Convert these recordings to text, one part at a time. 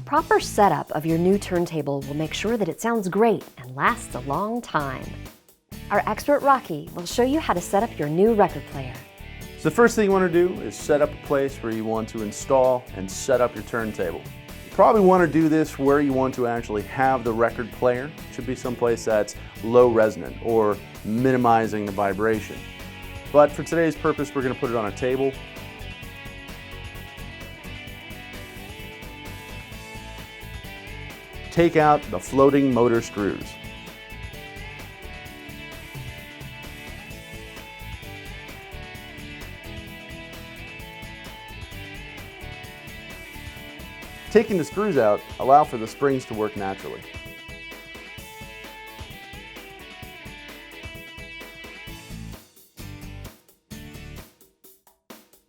Proper setup of your new turntable will make sure that it sounds great and lasts a long time. Our expert Rocky will show you how to set up your new record player. So the first thing you want to do is set up a place where you want to install and set up your turntable. You probably want to do this where you want to actually have the record player. It should be someplace that's low resonant or minimizing the vibration. But for today's purpose, we're going to put it on a table. Take out the floating motor screws. Taking the screws out allow for the springs to work naturally.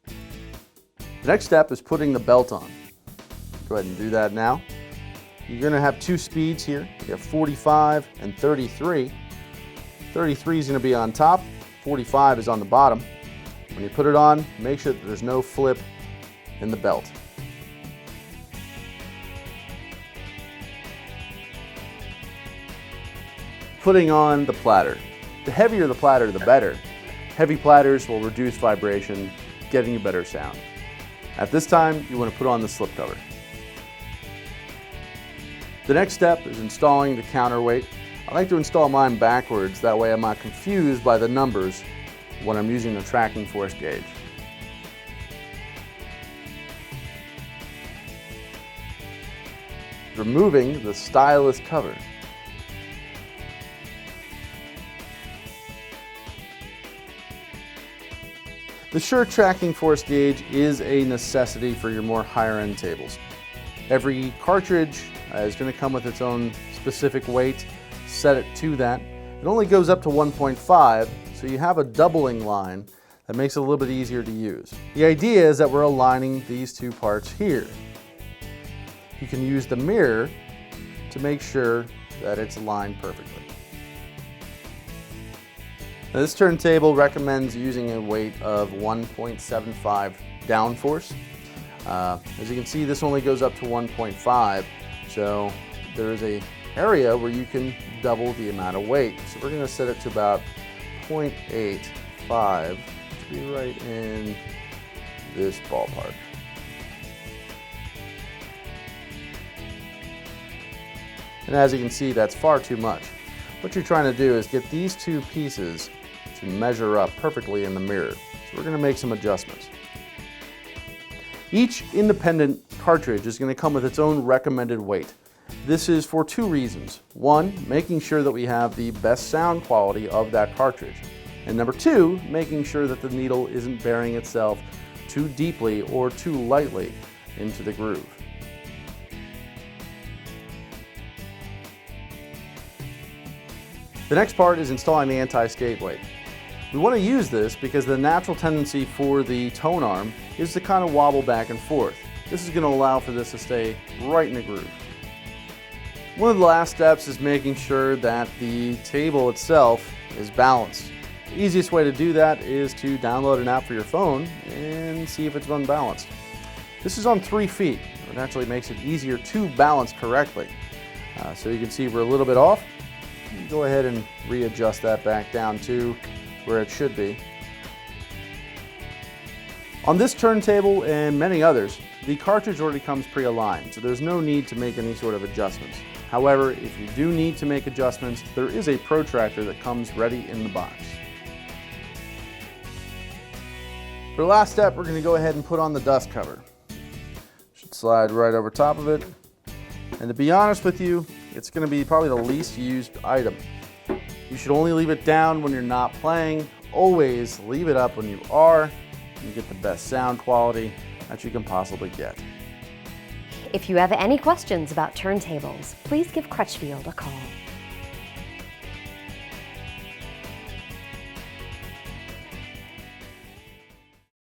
The next step is putting the belt on. Go ahead and do that now. You're going to have two speeds here. You have 45 and 33. 33 is going to be on top, 45 is on the bottom. When you put it on, make sure that there's no flip in the belt. Putting on the platter. The heavier the platter, the better. Heavy platters will reduce vibration, getting you better sound. At this time, you want to put on the slipcover. The next step is installing the counterweight. I like to install mine backwards, that way I'm not confused by the numbers when I'm using the tracking force gauge. Removing the stylus cover. The Shure tracking force gauge is a necessity for your more higher end tables. Every cartridge is going to come with its own specific weight. Set it to that. It only goes up to 1.5, so you have a doubling line that makes it a little bit easier to use. The idea is that we're aligning these two parts here. You can use the mirror to make sure that it's aligned perfectly. Now, this turntable recommends using a weight of 1.75 downforce. As you can see, this only goes up to 1.5, so there is an area where you can double the amount of weight. So we're going to set it to about 0.85, to be right in this ballpark. And as you can see, that's far too much. What you're trying to do is get these two pieces to measure up perfectly in the mirror. So we're going to make some adjustments. Each independent cartridge is going to come with its own recommended weight. This is for two reasons. One, making sure that we have the best sound quality of that cartridge. And number two, making sure that the needle isn't burying itself too deeply or too lightly into the groove. The next part is installing the anti-skate weight. We want to use this because the natural tendency for the tone arm is to kind of wobble back and forth. This is going to allow for this to stay right in the groove. One of the last steps is making sure that the table itself is balanced. The easiest way to do that is to download an app for your phone and see if it's unbalanced. This is on 3 feet. It actually makes it easier to balance correctly. So you can see we're a little bit off. Go ahead and readjust that back down to where it should be. On this turntable and many others, the cartridge already comes pre-aligned, so there's no need to make any sort of adjustments. However, if you do need to make adjustments, there is a protractor that comes ready in the box. For the last step, we're going to go ahead and put on the dust cover. Should slide right over top of it. And to be honest with you, it's going to be probably the least used item. You should only leave it down when you're not playing. Always leave it up when you are, and you get the best sound quality that you can possibly get. If you have any questions about turntables, please give Crutchfield a call.